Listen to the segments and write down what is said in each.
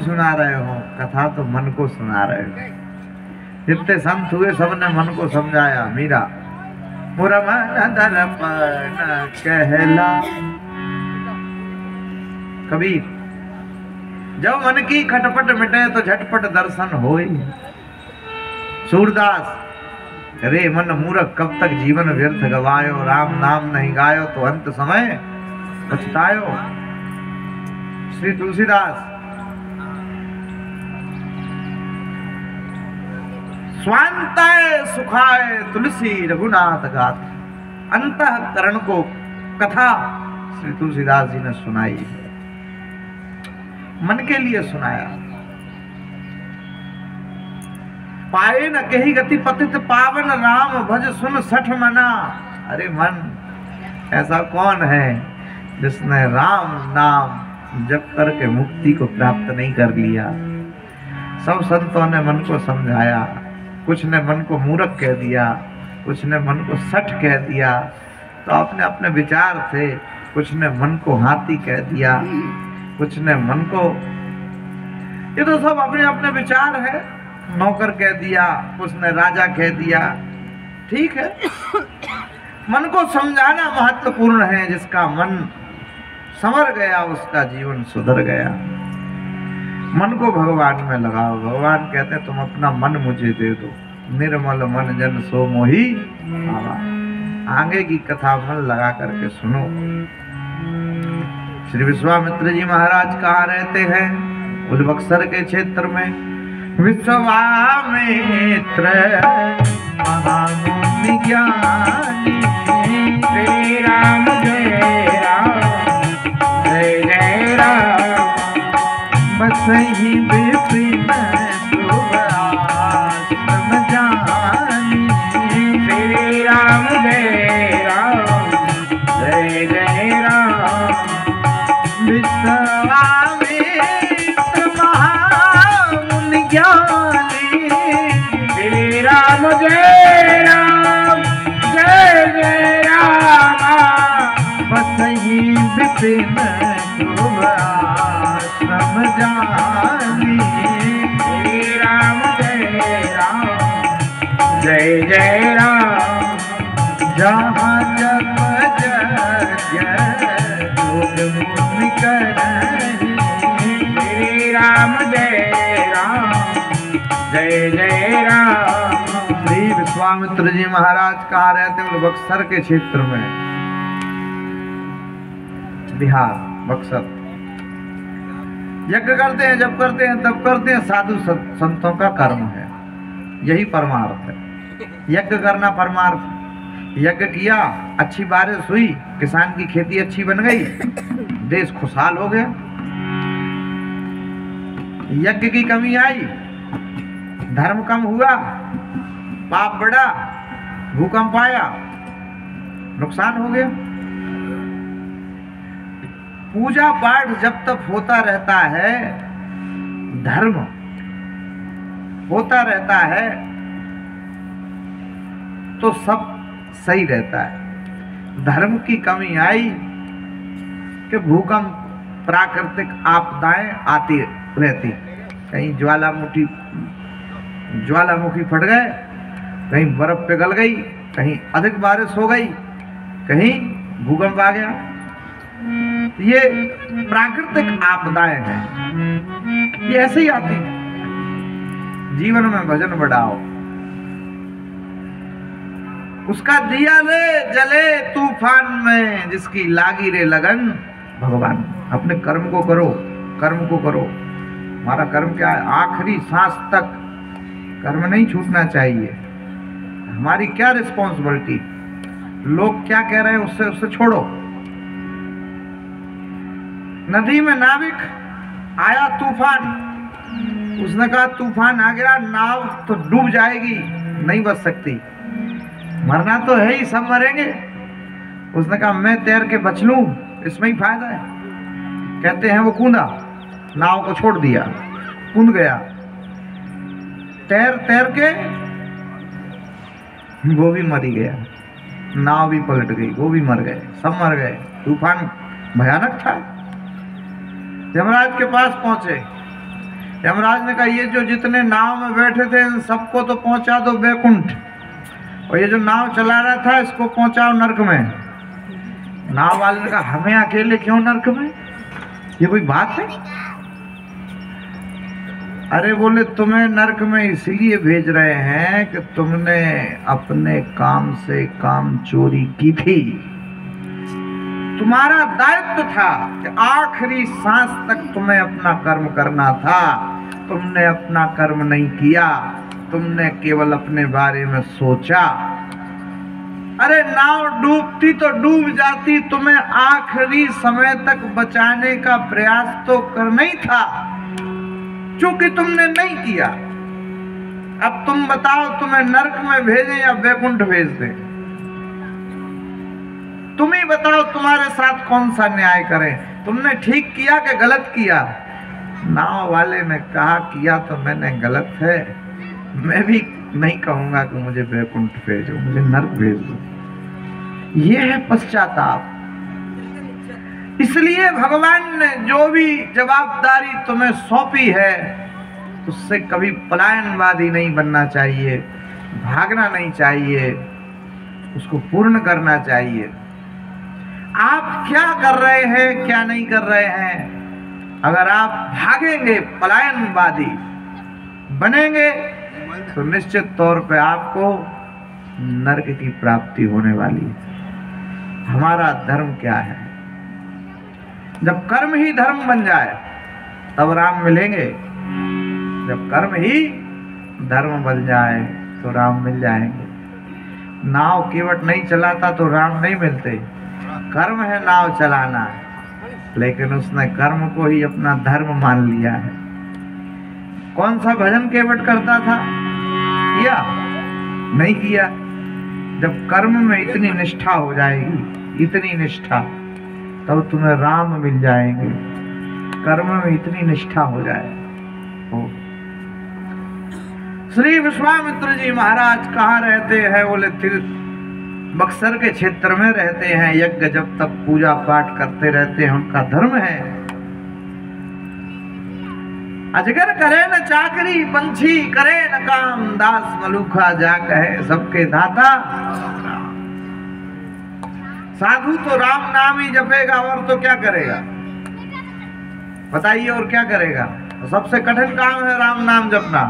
सुना रहे हो, कथा तो मन को सुना रहे हो। जितने संत हुए सबने मन को समझाया। मीरा मोरा मन दर्पण कहला। कबीर जब मन की खटपट मिटे तो झटपट दर्शन होए। सूरदास रे मन मूर्ख कब तक जीवन व्यर्थ गवायो, राम नाम नहीं गायो तो अंत समय पछतायो। श्री तुलसीदास स्वांताय सुखाय तुलसी रघुनाथ गाथ। अंतःकरण को कथा श्री तुलसीदास जी ने सुनाई, मन के लिए सुनाया। पाए न कही गति पतित पावन, राम भज सुन सठ मना। अरे मन, ऐसा कौन है जिसने राम नाम जप करके मुक्ति को प्राप्त नहीं कर लिया। सब संतों ने मन को समझाया, कुछ ने मन को मूर्ख कह दिया, कुछ ने मन को सठ कह दिया। तो अपने अपने विचार थे। कुछ ने मन को हाथी कह दिया, कुछ ने मन को, ये तो सब अपने अपने विचार है। नौकर कह दिया, कुछ ने राजा कह दिया। ठीक है, मन को समझाना महत्वपूर्ण है। जिसका मन संवर गया उसका जीवन सुधर गया। मन को भगवान में लगाओ। भगवान कहते हैं तुम अपना मन मुझे दे दो। निर्मल मन जन सो मोही भावा। आगे की कथा मन लगा करके सुनो। श्री विश्वामित्र जी महाराज कहाँ रहते हैं? उलबक्सर के क्षेत्र में। विश्वामित्र महामुनि ज्ञानी, श्री राम जय राम जय जय राम। बसहि विपिन शुभ आश्रम जानी, श्री राम जय राम जय जय राम। विश्वामित्र महामुनि ज्ञानी, श्री राम जय राम जय जय राम। बसहि विपिन शुभ आश्रम जानी, श्री राम जय राम जय जय राम। जहाँ जप योग मुनि करहि, श्री राम जय राम जय जय राम। श्री विश्वामित्र जी महाराज कहाँ रहते हैं? बक्सर के क्षेत्र में, बिहार बक्सर। यज्ञ करते हैं, जब करते हैं तब करते हैं। साधु संतों का कर्म है, यही परमार्थ है। यज्ञ करना परमार्थ। यज्ञ किया, अच्छी बारिश हुई, किसान की खेती अच्छी बन गई, देश खुशहाल हो गया। यज्ञ की कमी आई, धर्म कम हुआ, पाप बढ़ा, भूकंप आया, नुकसान हो गया। पूजा पाठ जब तक होता रहता है, धर्म होता रहता है, तो सब सही रहता है। धर्म की कमी आई कि भूकंप, प्राकृतिक आपदाएं आती रहती। कहीं ज्वालामुखी फट गए, कहीं बर्फ पिघल गई, कहीं अधिक बारिश हो गई, कहीं भूकंप आ गया। ये प्राकृतिक आपदाएं हैं, ये ऐसे ही आती हैं। जीवन में भजन बढ़ाओ। उसका दिया रे जले तूफान में, जिसकी लागी रे लगन भगवान। अपने कर्म को करो, कर्म को करो। हमारा कर्म क्या है? आखिरी सांस तक कर्म नहीं छूटना चाहिए। हमारी क्या रिस्पॉन्सिबिलिटी? लोग क्या कह रहे हैं उससे छोड़ो। नदी में नाविक आया तूफान, उसने कहा तूफान आ गया, नाव तो डूब जाएगी, नहीं बच सकती, मरना तो है ही, सब मरेंगे। उसने कहा मैं तैर के बच लूं, इसमें ही फायदा है। कहते हैं वो कूदा, नाव को छोड़ दिया, कूद गया, तैर तैर के वो भी मर ही गया, नाव भी पलट गई, वो भी मर गए, सब मर गए। तूफान भयानक था। यमराज के पास पहुंचे, यमराज ने कहा ये जो जितने नाव में बैठे थे इन सबको तो पहुंचा दो बैकुंठ, और ये जो नाव चला रहा था इसको पहुंचाओ नरक में। नाव वाले ने कहा हमें अकेले क्यों नरक में, ये कोई बात है? अरे बोले तुम्हें नरक में इसलिए भेज रहे हैं कि तुमने अपने काम से काम चोरी की थी। तुम्हारा दायित्व था कि आखिरी सांस तक तुम्हें अपना कर्म करना था, तुमने अपना कर्म नहीं किया, तुमने केवल अपने बारे में सोचा। अरे नाव डूबती तो डूब जाती, तुम्हें आखिरी समय तक बचाने का प्रयास तो करना ही था, क्योंकि तुमने नहीं किया। अब तुम बताओ तुम्हें नरक में भेजें या वैकुंठ भेज दें? तुम ही बताओ तुम्हारे साथ कौन सा न्याय करें, तुमने ठीक किया कि गलत किया? नाव वाले ने कहा किया तो मैंने गलत है, मैं भी नहीं कहूंगा कि मुझे वैकुंठ भेजो, मुझे नरक भेज दो। ये है पश्चाताप। इसलिए भगवान ने जो भी जवाबदारी तुम्हें सौंपी है उससे कभी पलायनवादी नहीं बनना चाहिए, भागना नहीं चाहिए, उसको पूर्ण करना चाहिए। आप क्या कर रहे हैं क्या नहीं कर रहे हैं, अगर आप भागेंगे पलायनवादी बनेंगे तो निश्चित तौर पे आपको नरक की प्राप्ति होने वाली है। हमारा धर्म क्या है? जब कर्म ही धर्म बन जाए तब राम मिलेंगे, जब कर्म ही धर्म बन जाए तो राम मिल जाएंगे। नाव केवट नहीं चलाता तो राम नहीं मिलते, कर्म है नाव चलाना, लेकिन उसने कर्म को ही अपना धर्म मान लिया है। कौन सा भजन केवट करता था? किया? नहीं किया। जब कर्म में इतनी निष्ठा हो जाएगी, इतनी निष्ठा, तब तुम्हें राम मिल जाएंगे। कर्म में इतनी निष्ठा हो जाए। श्री विश्वामित्र जी महाराज कहाँ रहते हैं? बोले बक्सर के क्षेत्र में रहते हैं। यज्ञ जब तक पूजा पाठ करते रहते हैं, उनका धर्म है। अजगर करे न चाकरी, पंछी करे न काम, दास मलूखा जा कहे सबके दाता। साधु तो राम नाम ही जपेगा, और तो क्या करेगा बताइए? और क्या करेगा? सबसे कठिन काम है राम नाम जपना,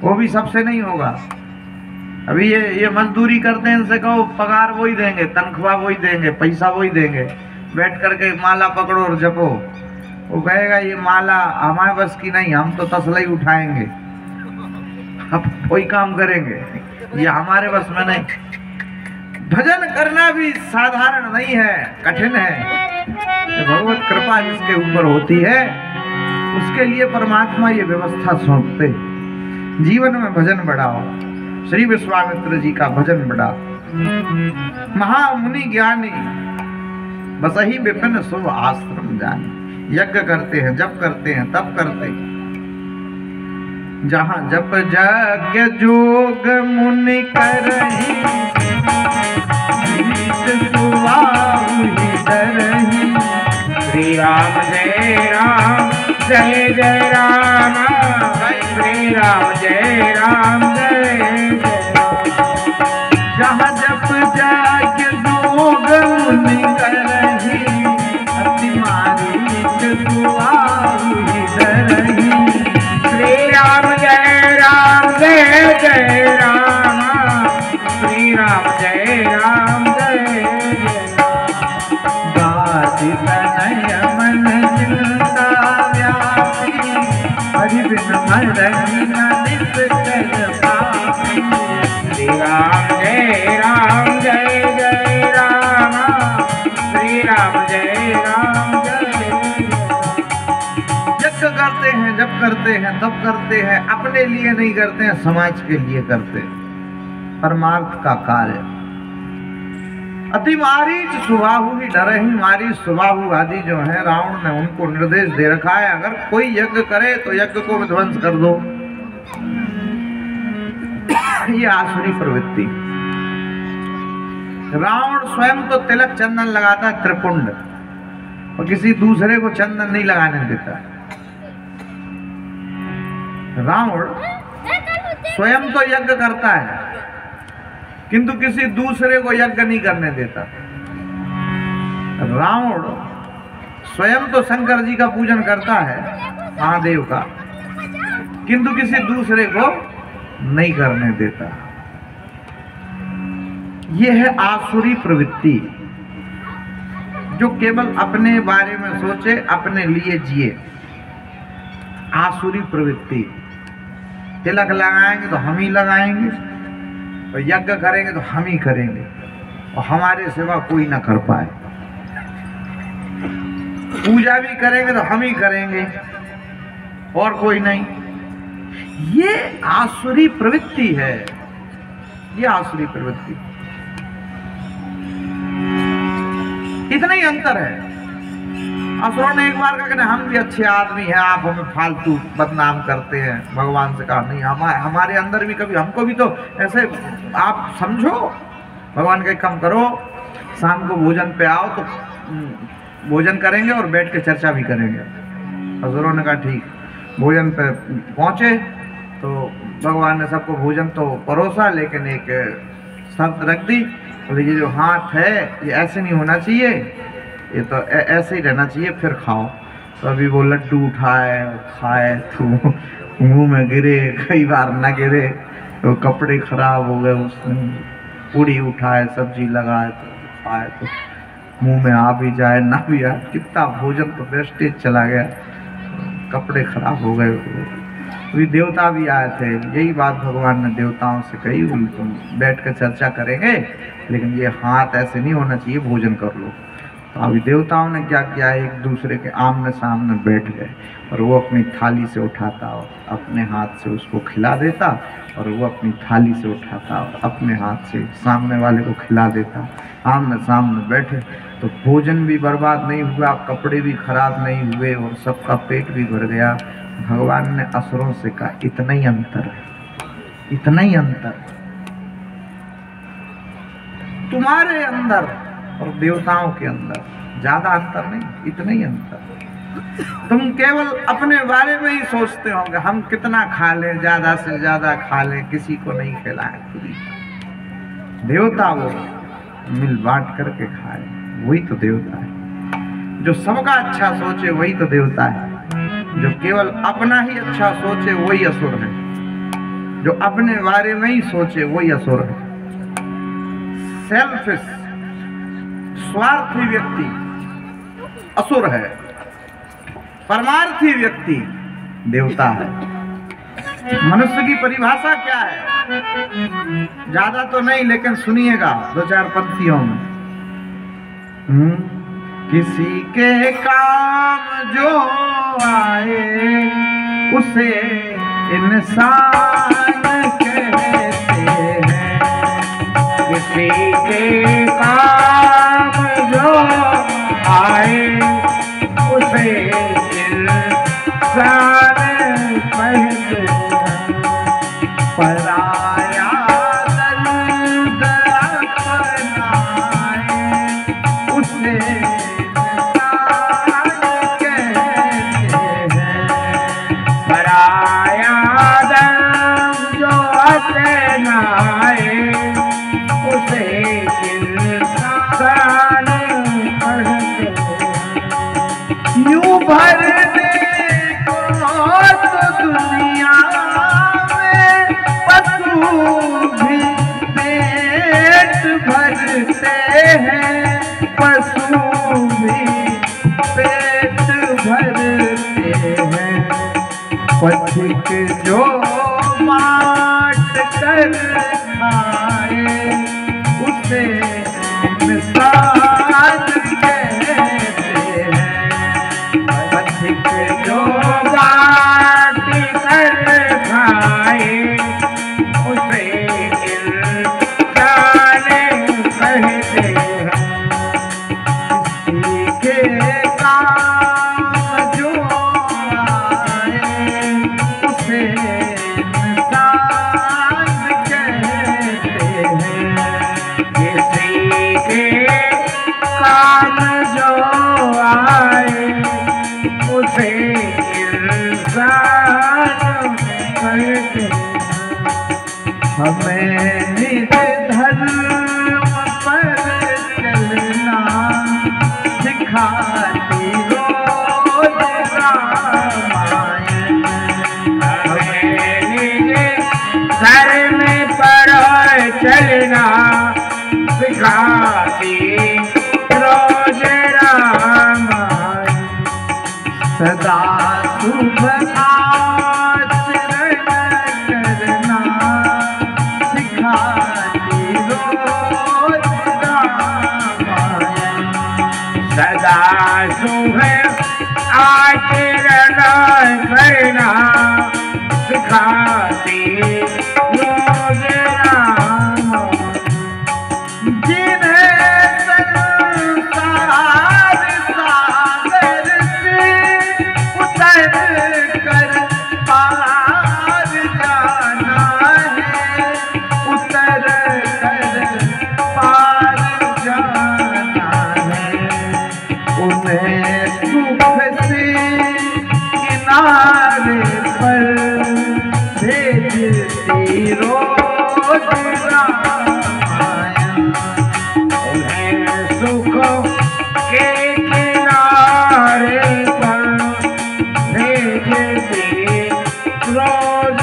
वो भी सबसे नहीं होगा। अभी ये मजदूरी करते हैं, इनसे कहो पगार वही देंगे, तनख्वाह वही देंगे, पैसा वही देंगे, बैठ करके माला पकड़ो और जपो। वो कहेगा ये माला हमारे बस की नहीं, हम तो तसला ही उठाएंगे, अब कोई काम करेंगे, ये हमारे बस में नहीं। भजन करना भी साधारण नहीं है, कठिन है। तो भगवत कृपा जिसके ऊपर होती है उसके लिए परमात्मा ये व्यवस्था सौंपते। जीवन में भजन बढ़ाओ, श्री विश्वामित्र जी का भजन बढ़ाओ। महामुनि ज्ञानी बसहि विपिन शुभ आश्रम जानी। यज्ञ करते हैं, जप करते हैं, तप करते हैं। जहाँ जप यज्ञ जोग मुनि करही, श्री राम जय राम जय जय राम, श्री राम जय राम जय जय। जहाँ जप यज्ञ जोग मुनि करही, अति मारीच सुआहुहि डरही। श्री राम जय राम जय जय राम, श्री राम जय राम जय जय। गाति तनय मन चिंता व्यापी, हरि बिन मरहि न निस्तर पापी। श्री राम जय राम जय जय राम, श्री राम जय राम जय जय। यज्ञ करते हैं, जप करते हैं, तप करते हैं, अपने लिए नहीं करते हैं, समाज के लिए करते हैं, परमार्थ का कार्य। अति मारीच सुबाहु ही डरहि। मारीच सुबाहु आदि जो है रावण ने उनको निर्देश दे रखा है, अगर कोई यज्ञ करे तो यज्ञ को विध्वंस कर दो। ये आसुरी प्रवृत्ति। रावण स्वयं तो तिलक चंदन लगाता है त्रिपुंड, और किसी दूसरे को चंदन नहीं लगाने देता। रावण स्वयं तो यज्ञ करता है किंतु किसी दूसरे को यज्ञ नहीं करने देता। रावण स्वयं तो शंकर जी का पूजन करता है, महादेव का, किंतु किसी दूसरे को नहीं करने देता। यह है आसुरी प्रवृत्ति, जो केवल अपने बारे में सोचे, अपने लिए जिए। आसुरी प्रवृत्ति। तिलक लगाएंगे तो हम ही लगाएंगे, और यज्ञ करेंगे तो हम ही करेंगे, और हमारे सिवा कोई ना कर पाए। पूजा भी करेंगे तो हम ही करेंगे और कोई नहीं। ये आसुरी प्रवृत्ति है, ये आसुरी प्रवृत्ति। इतना ही अंतर है। असुरों ने एक बार कहा कि हम भी अच्छे आदमी हैं, आप हमें फालतू बदनाम करते हैं। भगवान से कहा नहीं, हमारे अंदर भी कभी, हमको भी तो ऐसे आप समझो। भगवान का कम करो, शाम को भोजन पे आओ तो भोजन करेंगे और बैठ के चर्चा भी करेंगे। असुरों ने कहा ठीक। भोजन पे पहुंचे तो भगवान ने सबको भोजन तो परोसा, लेकिन एक शर्त रख दी, बोले ये जो हाथ है ये ऐसे नहीं होना चाहिए, ये तो ऐसे ही रहना चाहिए, फिर खाओ। तो अभी वो लड्डू उठाए खाए तो मुंह में गिरे, कई बार न गिरे तो कपड़े खराब हो गए। उसने पूड़ी उठाए, सब्जी लगाए तो खाए तो मुंह में आ भी जाए ना भी आए, कितना भोजन तो वेस्टेज चला गया, कपड़े खराब हो गए। अभी देवता भी आए थे, यही बात भगवान ने देवताओं से कही, तुम बैठ कर चर्चा करेंगे लेकिन ये हाथ ऐसे नहीं होना चाहिए, भोजन कर लो। तो अभी देवताओं ने क्या किया, एक दूसरे के आमने सामने बैठ गए और वो अपनी थाली से उठाता और अपने हाथ से उसको खिला देता, और वो अपनी थाली से उठाता और अपने हाथ से सामने वाले को खिला देता। आमने सामने बैठे तो भोजन भी बर्बाद नहीं हुआ, कपड़े भी खराब नहीं हुए और सबका पेट भी भर गया। भगवान ने असुरों से कहा इतना ही अंतर है, इतना ही अंतर तुम्हारे अंदर और देवताओं के अंदर, ज्यादा अंतर नहीं, इतना ही अंतर। तुम केवल अपने बारे में ही सोचते होंगे, हम कितना खा लें, ज्यादा से ज्यादा खा लें, किसी को नहीं खिलाएं खुद ही। देवता वो मिल बांट करके खाए, वही तो देवता है। जो सबका अच्छा सोचे वही तो देवता है। जो केवल अपना ही अच्छा सोचे वही असुर है। जो अपने बारे में ही सोचे वही असुर है। सेल्फिश, स्वार्थी व्यक्ति असुर है, परमार्थी व्यक्ति देवता है। मनुष्य की परिभाषा क्या है, ज्यादा तो नहीं लेकिन सुनिएगा दो चार पंक्तियों में। किसी के काम जो आए उसे इंसान कहते हैं। किसी के काम जो आए उसे इंसान कहते हैं। पराया दर्द अपनाए उसे इंसान कहते हैं। पराया दर्द जो अपनाए उसे इंसान कहते हैं। यूं भरने को तो दुनिया में पशु भी पेट भरते हैं, पशु भी पेट भरते हैं। पथिक जो माट कर खाए उसे इंसान कहते हैं। पथिक जो माट कर खाए उसे इंसान कहते हैं। किसी के काम जो आए उसे इंसान कहते हैं। किसी हमें निज धर्म पर चलना सिखाती रोज रामायण। हमें निज धर्म पर चलना सिखाती रोज रामायण। सदा शुभ आचरण करना सिखाती रोज रामायण। सदा शुभ आचरण करना सिखाती रोज रामायण। जिन्हें संसार सागर से उतर कर पार जाना है, उतर कर पार जाना है। उन्हें सुख से किनारे पर भेजती रोज रामायण। उन्हें सुख के किनारे पर भेजती रोज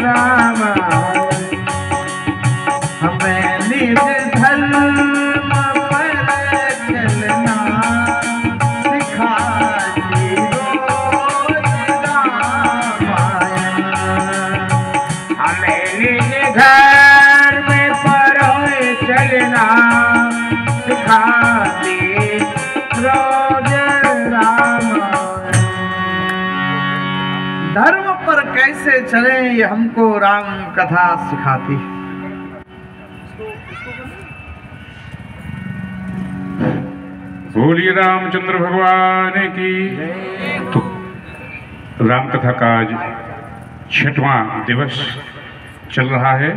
रामायण। हमें निज धर्म पर चलना सिखाती रोज रामायण। हमें निज धर्म पर चलना सिखाती रोज रामायण। धर्म पर कैसे चले ये हमको राम कथा सिखाती। बोलिए रामचंद्र भगवान की। तो राम कथा का आज 6वां दिवस चल रहा है।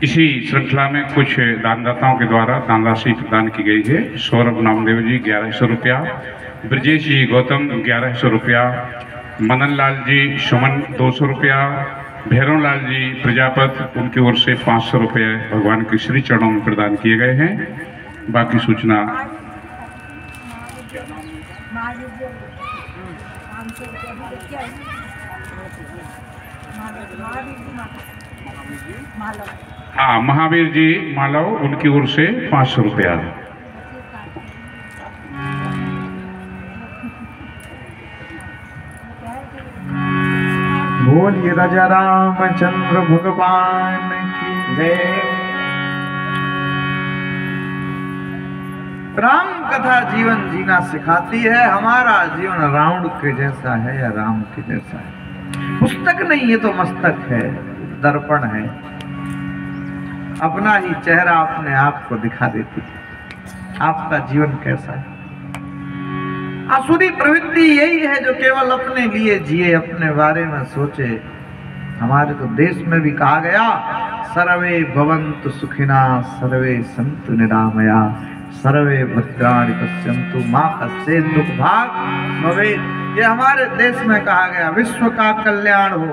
इसी श्रृंखला में कुछ दानदाताओं के द्वारा दान राशि प्रदान की गई है। सौरभ नामदेव जी 1100 रुपया, ब्रजेश जी गौतम 1100 रुपया, मदन लाल जी सुमन 200 रुपया, भैरव लाल जी प्रजापत उनकी ओर से 500 रुपये भगवान के श्री चरणों में प्रदान किए गए हैं। बाकी सूचना हाँ, महावीर जी मालव उनकी ओर से 500 रुपया। बोलिए राजा रामचंद्र भगवान की जय। राम कथा जीवन जीना सिखाती है। हमारा जीवन रावण के जैसा है या राम के जैसा है? पुस्तक नहीं, ये तो मस्तक है, दर्पण है। अपना ही चेहरा अपने आप को दिखा देती है। आपका जीवन कैसा है? आसुरी प्रवृत्ति यही है जो केवल अपने लिए जिए, अपने बारे में सोचे। हमारे तो देश में भी कहा गया, सर्वे भवन्तु सुखिना सर्वे सन्तु निरामया सर्वे भद्राणि पश्यन्तु मा कश्चित् दुःख भाग् भवेत्। ये हमारे देश में कहा गया, विश्व का कल्याण हो।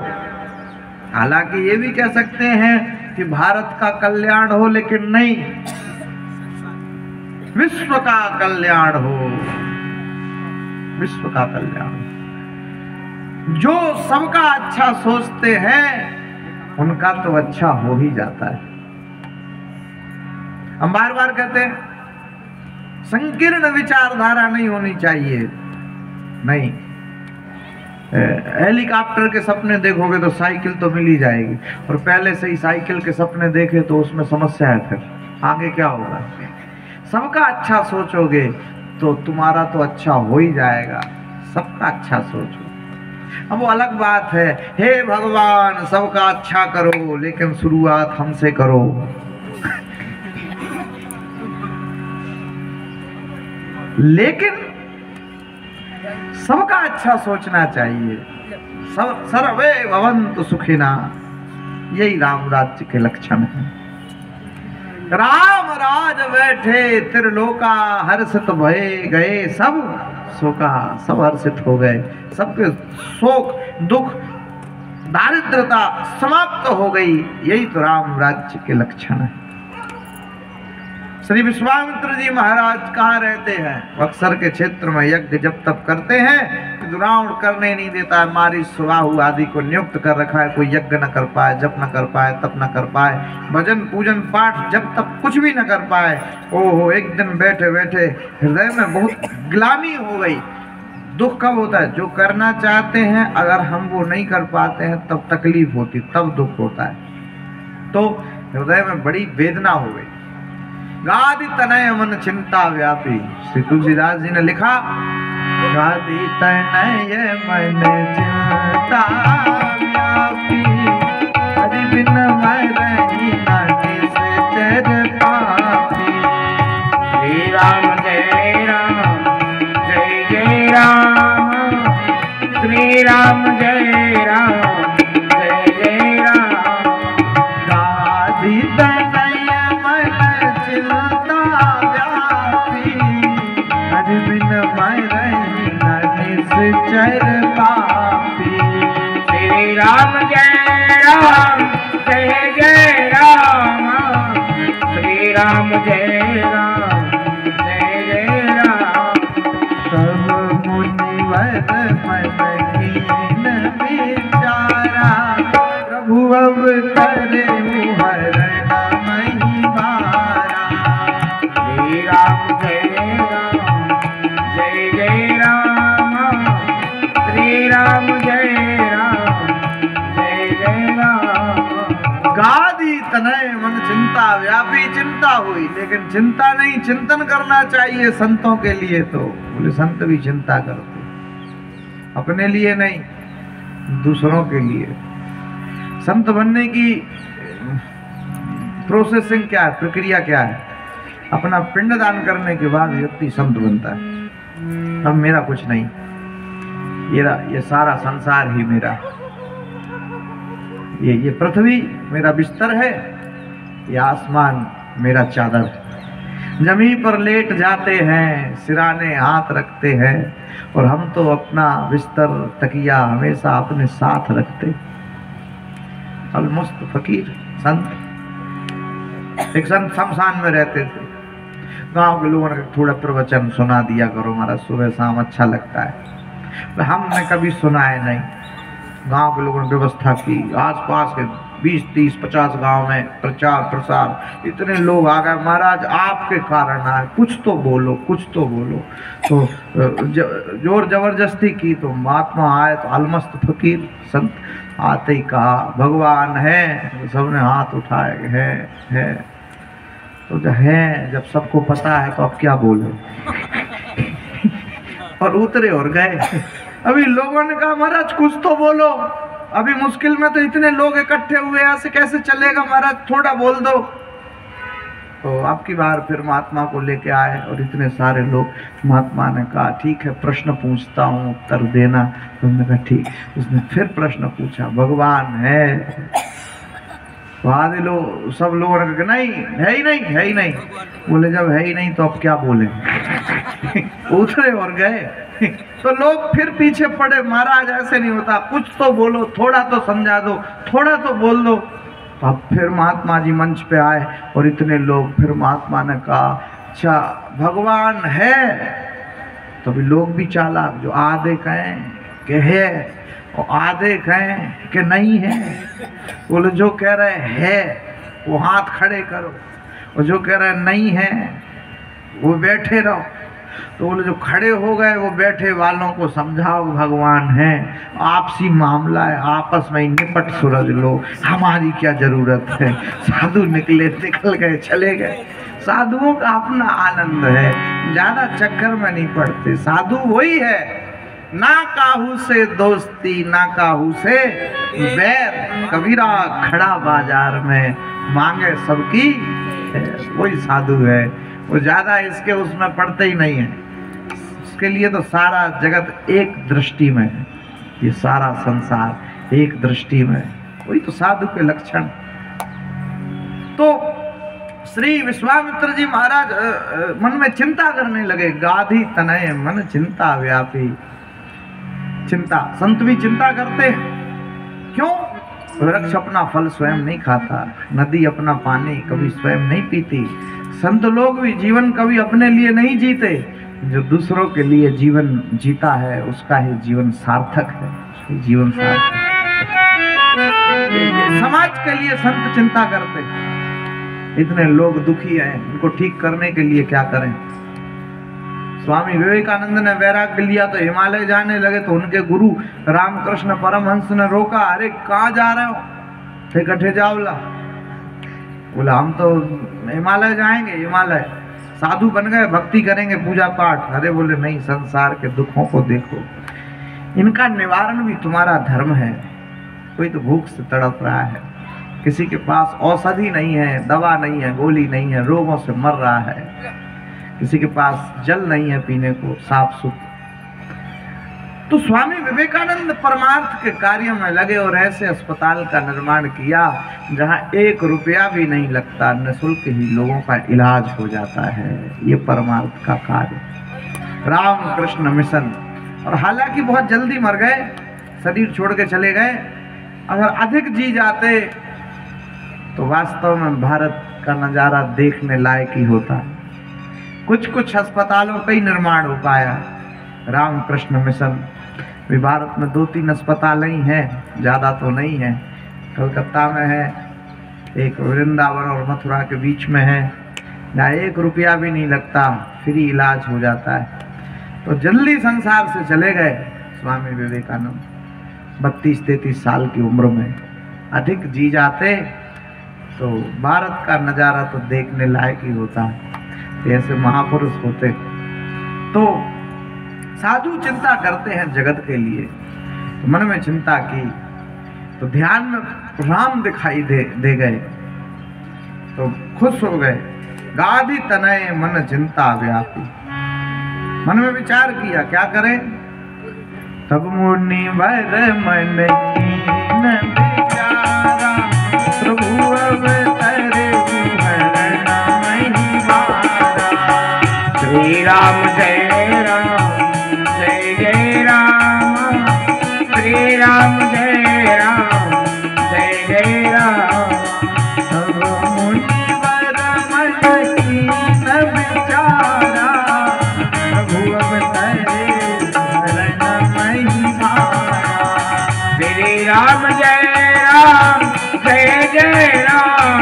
हालांकि ये भी कह सकते हैं कि भारत का कल्याण हो, लेकिन नहीं, विश्व का कल्याण हो, विश्व का कल्याण। जो सबका अच्छा सोचते हैं उनका तो अच्छा हो ही जाता है। हम बार बार कहते हैं संकीर्ण विचारधारा नहीं होनी चाहिए। नहीं, हेलीकॉप्टर के सपने देखोगे तो साइकिल तो मिल ही जाएगी, और पहले से ही साइकिल के सपने देखे तो उसमें समस्या है, फिर आगे क्या होगा? सबका अच्छा सोचोगे तो तुम्हारा तो अच्छा हो ही जाएगा। सबका अच्छा सोचो। अब वो अलग बात है, हे भगवान सबका अच्छा करो लेकिन शुरुआत हमसे करो। लेकिन सबका अच्छा सोचना चाहिए। सर्वे भवन्तु सुखिना, यही राम राज्य के लक्षण है। राम राज बैठे त्रिलोका हर्षित भये गए सब शोका। सब हर्षित हो गए, सबके शोक दुख दारिद्रता समाप्त हो गई। यही तो राम राज्य के लक्षण है। श्री विश्वामित्र जी महाराज कहाँ रहते हैं? बक्सर के क्षेत्र में यज्ञ जब तब करते हैं, रावण करने नहीं देता है। मारी सुबाहु आदि को नियुक्त कर रखा है, कोई यज्ञ न कर पाए, जप न कर पाए, तप न कर पाए, भजन पूजन पाठ जब तक कुछ भी न कर पाए। ओहो, एक दिन बैठे बैठे हृदय में बहुत ग्लानि हो गई। दुख कब होता है? जो करना चाहते हैं अगर हम वो नहीं कर पाते हैं तब तकलीफ होती, तब दुख होता है। तो हृदय में बड़ी वेदना हो गई। गादि तनय मन चिंता व्यापी, श्री तुलसीदास जी ने लिखा, गादि तनय मन चिंता व्यापी, हरि बिन मैं रही न निश्चर पापी। श्री राम जय राम जय जय राम, श्री राम जय राम जय जय राम। गादि तनय मन चिंता व्यापी, हरि बिन मैं रही न निश्चर पापी। श्री राम जय राम जय जय राम, श्री राम जय राम जय जय राम। तब मुनिवर मन हीन विचारा, प्रभु अब करे हरण मही मारा। श्री राम जय राम जय जय राम, श्री राम जय राम जय जय राम। गादि तनय मन चिंता व्यापी, चिंता हुई लेकिन चिंता नहीं, चिंतन करना चाहिए संतों के लिए। तो बोले संत भी चिंता करते, अपने लिए नहीं, दूसरों के लिए। संत बनने की प्रोसेसिंग क्या है, प्रक्रिया क्या है? अपना पिंडदान करने के बाद व्यक्ति संत बनता है। अब मेरा कुछ नहीं, ये सारा संसार ही मेरा, ये पृथ्वी मेरा बिस्तर है, ये आसमान मेरा चादर है। जमीन पर लेट जाते हैं, सिराने हाथ रखते हैं, और हम तो अपना बिस्तर तकिया हमेशा अपने साथ रखते। अलमुस्त फकीर संत। एक संत शमशान में रहते थे, गांव के लोगों ने थोड़ा प्रवचन सुना दिया करो, हमारा सुबह शाम अच्छा लगता है। तो हमने कभी सुनाए नहीं। गांव के लोगों ने व्यवस्था की, आसपास के 20, 30, 50 गांव में प्रचार प्रसार, इतने लोग आ गए, महाराज आपके कारण आए, कुछ तो बोलो, कुछ तो बोलो। तो जोर जबरदस्ती की, तो महात्मा आए, तो अलमस्त फकीर संत आते ही कहा भगवान है। सबने हाथ उठाए, है। तो जब सबको पता है तो अब क्या बोलो। और उतरे और गए। अभी लोगों ने कहा महाराज कुछ तो बोलो, अभी मुश्किल में तो इतने लोग इकट्ठे हुए, ऐसे कैसे चलेगा महाराज, थोड़ा बोल दो। तो अब की बार फिर महात्मा को लेके आए, और इतने सारे लोग। महात्मा ने कहा ठीक है, प्रश्न पूछता हूँ, उत्तर देना। तो उन्होंने कहा ठीक। उसने फिर प्रश्न पूछा, भगवान है? तो आधे लोग, सब लोगों ने कहा नहीं, है ही नहीं, है ही नहीं। बोले जब है ही नहीं तो अब क्या बोले। उतरे और गए। तो लोग फिर पीछे पड़े, महाराज ऐसे नहीं होता, कुछ तो बोलो, थोड़ा तो समझा दो, थोड़ा तो बोल दो। अब फिर महात्मा जी मंच पे आए, और इतने लोग। फिर महात्मा ने कहा अच्छा भगवान है? तभी लोग भी चालाक, जो आधे कहें कि है और आधे कहें कि नहीं है। बोले जो कह रहे है वो हाथ खड़े करो, और जो कह रहे नहीं है वो बैठे रहो। तो बोले जो खड़े हो गए वो बैठे वालों को समझाओ भगवान है, आपसी मामला है, आपस में ही निपट सुलझ लो, हमारी क्या जरूरत है। साधु निकले, निकल गए, चले गए। साधुओं का अपना आनंद है, ज्यादा चक्कर में नहीं पड़ते। साधु वही है, ना काहू से दोस्ती, ना काहू से बैर, कबीरा खड़ा बाजार में मांगे सबकी, वही साधु है। वो ज्यादा इसके उसमें पड़ते ही नहीं है। उसके लिए तो सारा जगत एक दृष्टि में है, ये सारा संसार एक दृष्टि में, वही तो साधु के लक्षण। तो श्री विश्वामित्र जी महाराज मन में चिंता करने लगे। गाधी तनय मन चिंता व्यापी। चिंता, संत भी चिंता करते हैं। क्यों? वृक्ष अपना फल स्वयं नहीं खाता, नदी अपना पानी कभी स्वयं नहीं पीती, संत लोग भी जीवन कभी अपने लिए नहीं जीते। जो दूसरों के लिए जीवन जीता है उसका ही जीवन सार्थक है, जीवन सार्थक। समाज के लिए संत चिंता करते, इतने लोग दुखी हैं, उनको ठीक करने के लिए क्या करें? स्वामी विवेकानंद ने वैराग्य लिया तो हिमालय जाने लगे, तो उनके गुरु रामकृष्ण परमहंस ने रोका, अरे कहाँ जा रहे हो? इकट्ठे जाओला। बोला हम तो हिमालय जाएंगे, हिमालय साधु बन गए, भक्ति करेंगे, पूजा पाठ। अरे बोले नहीं, संसार के दुखों को देखो, इनका निवारण भी तुम्हारा धर्म है। कोई तो भूख से तड़प रहा है, किसी के पास औषधि नहीं है, दवा नहीं है, गोली नहीं है, रोगों से मर रहा है, किसी के पास जल नहीं है पीने को साफ सुथरा। तो स्वामी विवेकानंद परमार्थ के कार्य में लगे और ऐसे अस्पताल का निर्माण किया जहां 1 रुपया भी नहीं लगता, निःशुल्क ही लोगों का इलाज हो जाता है। ये परमार्थ का कार्य, रामकृष्ण मिशन। और हालांकि बहुत जल्दी मर गए, शरीर छोड़ के चले गए। अगर अधिक जी जाते तो वास्तव में भारत का नज़ारा देखने लायक ही होता। कुछ अस्पतालों का ही निर्माण हो पाया। रामकृष्ण मिशन भी भारत में 2-3 अस्पताल ही हैं, ज़्यादा तो नहीं है। कलकत्ता में है एक, वृंदावन और मथुरा के बीच में है, जहाँ 1 रुपया भी नहीं लगता, फ्री इलाज हो जाता है। तो जल्दी संसार से चले गए स्वामी विवेकानंद 32-33 साल की उम्र में। अधिक जी जाते तो भारत का नज़ारा तो देखने लायक ही होता, ऐसे महापुरुष होते। तो साधु चिंता करते हैं जगत के लिए, तो मन में चिंता की तो ध्यान में राम दिखाई दे गए, तो खुश हो गए। गाधी तनय मन चिंता व्यापी, मन में विचार किया क्या करें? तब मुनि वर मन कीन विचारा, प्रभु अवतरे हरण महिमारा। श्री राम जय राम, जय जय राम, श्री राम जय राम, जय जय राम। तब मुनि वर मन कीन विचारा, प्रभु अवतरे हरण महिमारा। श्री राम जय राम, जय जय राम,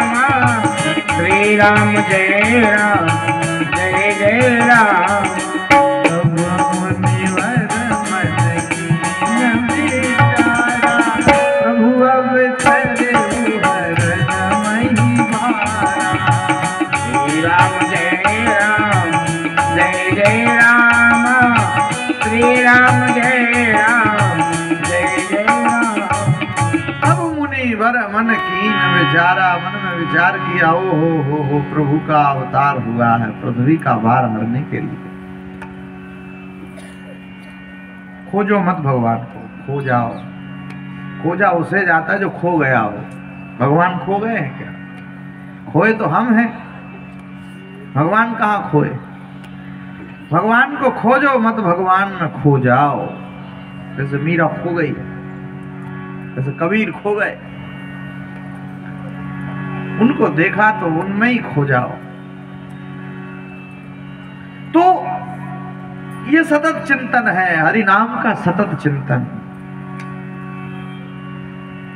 श्री राम जय राम, जय जय राम। तब मुनि वर मन कीन विचारा, प्रभु अवतरे हरण महिमारा। श्री राम जय राम, जय जय राम, श्री राम जय राम, जय जय राम। अब मुनि वर मन कीन विचारा, मन में विचार किया, ओ हो प्रभु का अवतार हुआ है पृथ्वी का भार हरने के लिए। खोजो मत भगवान को, खो जाओ। खोजा उसे जाता है जो खो गया हो। भगवान खो गए हैं क्या? खोए तो हम हैं, भगवान कहाँ खोए? भगवान को खोजो मत, भगवान में खो जाओ। जैसे मीरा खो गई, जैसे कबीर खो गए, उनको देखा तो उनमें ही खो जाओ। तो ये सतत चिंतन है, हरि नाम का सतत चिंतन।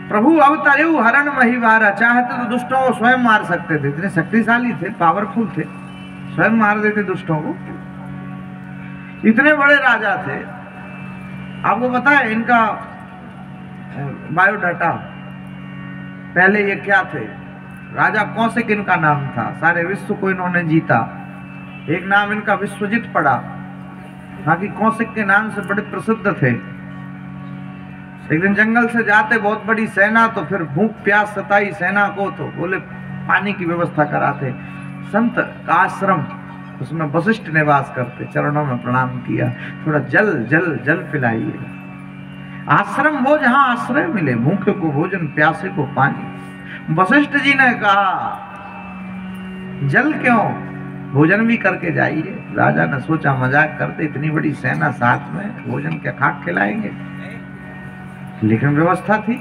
प्रभु अवतरे हरण महिवारा, चाहते तो दुष्टों को स्वयं मार सकते थे, इतने शक्तिशाली थे, पावरफुल थे, स्वयं मार देते दुष्टों को। इतने बड़े राजा थे। आपको पता है इनका बायोडाटा, पहले ये क्या थे? राजा कौशिक इनका नाम था, सारे विश्व को इन्होंने जीता। एक नाम इनका विश्वजित पड़ा, बाकी कौशिक के नाम से बड़े प्रसिद्ध थे। एक दिन जंगल से जाते बहुत बड़ी सेना, तो फिर भूख प्यास सताई सेना को, तो बोले पानी की व्यवस्था कराते। संत का आश्रम, उसमें वशिष्ठ निवास करते, चरणों में प्रणाम किया, थोड़ा जल जल जल पिलाइए। आश्रम वो जहां आश्रय मिले, भूखे को भोजन, प्यासे को पानी। वशिष्ठ जी ने कहा जल क्यों, भोजन भी करके जाइए। राजा ने सोचा मजाक करते, इतनी बड़ी सेना साथ में, भोजन क्या खाक खिलाएंगे, लेकिन व्यवस्था थी।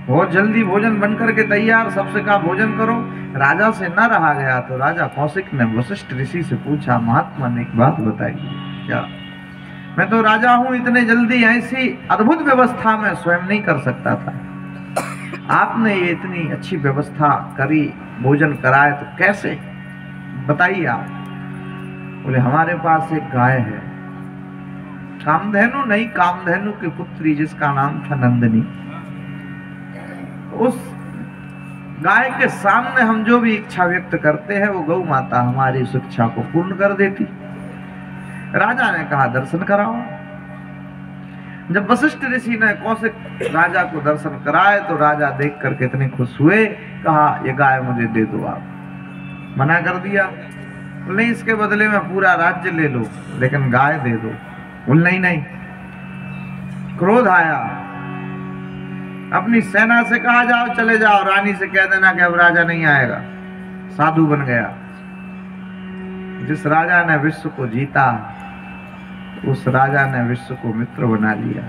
बहुत जल्दी भोजन बन करके तैयार, सबसे कहा भोजन करो। राजा से न रहा गया तो राजा कौशिक ने वशिष्ठ ऋषि से पूछा, महात्मा ने एक बात बताई। क्या? मैं तो राजा हूं, इतने जल्दी ऐसी अद्भुत व्यवस्था में स्वयं नहीं कर सकता था। आपने ये इतनी अच्छी व्यवस्था करी, भोजन कराए, तो कैसे बताइए आप। बोले हमारे पास एक गाय है, कामधेनु नहीं, कामधेनु की पुत्री जिसका नाम था नंदिनी। उस गाय के सामने हम जो भी इच्छा व्यक्त करते हैं वो गौ माता हमारी उस इच्छा को पूर्ण कर देती। राजा ने कहा दर्शन कराओ। जब वशिष्ठ ऋषि ने कौशिक राजा को दर्शन कराए तो राजा देख करके इतने खुश हुए, कहा ये गाय मुझे दे दो आप। मना कर दिया, नहीं इसके बदले में पूरा राज्य ले लो, लेकिन गाय दे दो। बोल नहीं नहीं। क्रोध आया, अपनी सेना से कहा जाओ चले जाओ, रानी से कह देना कि अब राजा नहीं आएगा। साधु बन गया। जिस राजा ने विश्व को जीता उस राजा ने विश्व को मित्र बना लिया।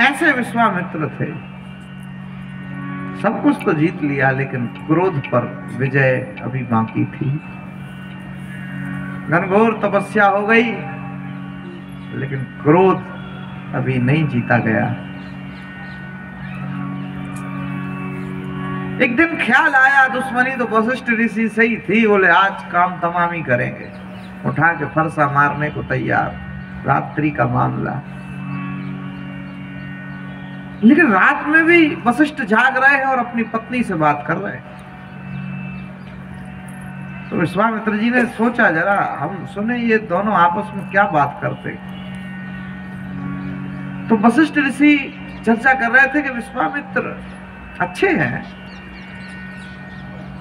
ऐसे विश्वामित्र थे, सब कुछ तो जीत लिया लेकिन क्रोध पर विजय अभी बाकी थी। घनघोर तपस्या हो गई लेकिन क्रोध अभी नहीं जीता गया। एक दिन ख्याल आया, दुश्मनी तो वशिष्ठ ऋषि से ही थी, बोले आज काम तमामी करेंगे। उठा के फरसा मारने को तैयार, रात्रि का मामला। लेकिन रात में भी वशिष्ठ जाग रहे हैं और अपनी पत्नी से बात कर रहे हैं। तो विश्वामित्र जी ने सोचा जरा हम सुने ये दोनों आपस में क्या बात करते। तो वशिष्ठ ऋषि चर्चा कर रहे थे कि विश्वामित्र अच्छे हैं।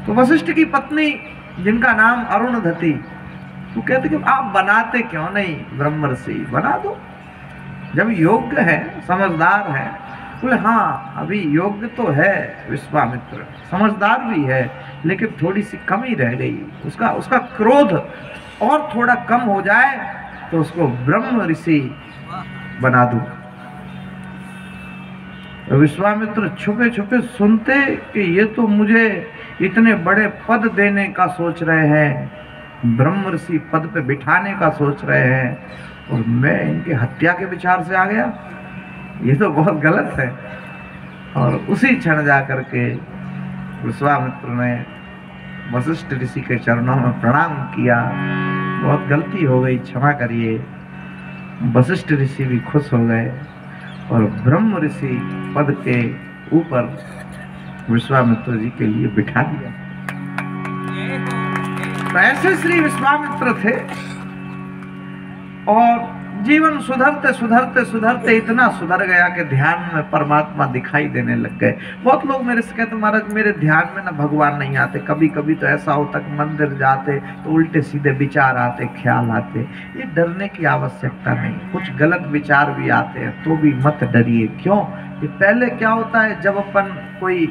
तो वशिष्ठ की पत्नी जिनका नाम अरुणधति, वो कहते कि आप बनाते क्यों नहीं ब्रह्मर्षि, बना दो जब योग्य है, समझदार है। बोले हाँ अभी योग्य तो है विश्वामित्र, समझदार भी है, लेकिन थोड़ी सी कमी रह गई। उसका क्रोध और थोड़ा कम हो जाए तो उसको ब्रह्म ऋषि बना दूं। विश्वामित्र छुपे छुपे सुनते कि ये तो मुझे इतने बड़े पद देने का सोच रहे हैं, ब्रह्म ऋषि पद पे बिठाने का सोच रहे हैं, और मैं इनके हत्या के विचार से आ गया, ये तो बहुत गलत है। और उसी क्षण जा करके विश्वामित्र ने वशिष्ठ ऋषि के चरणों में प्रणाम किया, बहुत गलती हो गई, क्षमा करिए। वशिष्ठ ऋषि भी खुश हो गए और ब्रह्म ऋषि पद के ऊपर विश्वामित्र जी के लिए बिठा दिया। तो ऐसे श्री विश्वामित्र थे और जीवन सुधरते सुधरते सुधरते इतना सुधर गया कि ध्यान में परमात्मा दिखाई देने लग गए। बहुत लोग मेरे से कहते महाराज मेरे ध्यान में ना भगवान नहीं आते, कभी कभी तो ऐसा होता कि मंदिर जाते तो उल्टे सीधे विचार आते, ख्याल आते। ये डरने की आवश्यकता नहीं, कुछ गलत विचार भी आते हैं तो भी मत डरिए। क्यों? ये पहले क्या होता है, जब अपन कोई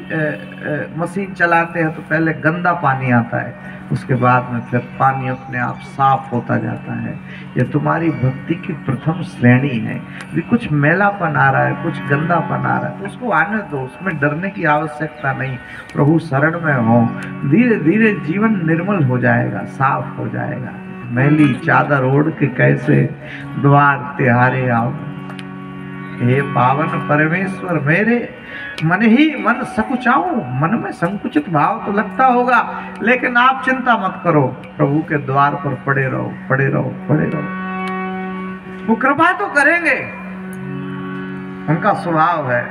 मशीन चलाते हैं तो पहले गंदा पानी आता है, उसके बाद में फिर पानी अपने आप साफ होता जाता है। ये तुम्हारी भक्ति की प्रथम श्रेणी है। भी कुछ मैलापन आ रहा है, कुछ गंदापन आ रहा है तो उसको आने दो, उसमें डरने की आवश्यकता नहीं। प्रभु शरण में हो, धीरे धीरे जीवन निर्मल हो जाएगा, साफ हो जाएगा। मैली चादर ओढ़ के कैसे द्वार तिहारे आओ, हे पावन परमेश्वर मेरे मन ही मन सकुचाऊं। मन में संकुचित भाव तो लगता होगा, लेकिन आप चिंता मत करो, प्रभु के द्वार पर पड़े रहो, पड़े रहो, पड़े रहो। वो कृपा तो करेंगे, उनका स्वभाव है।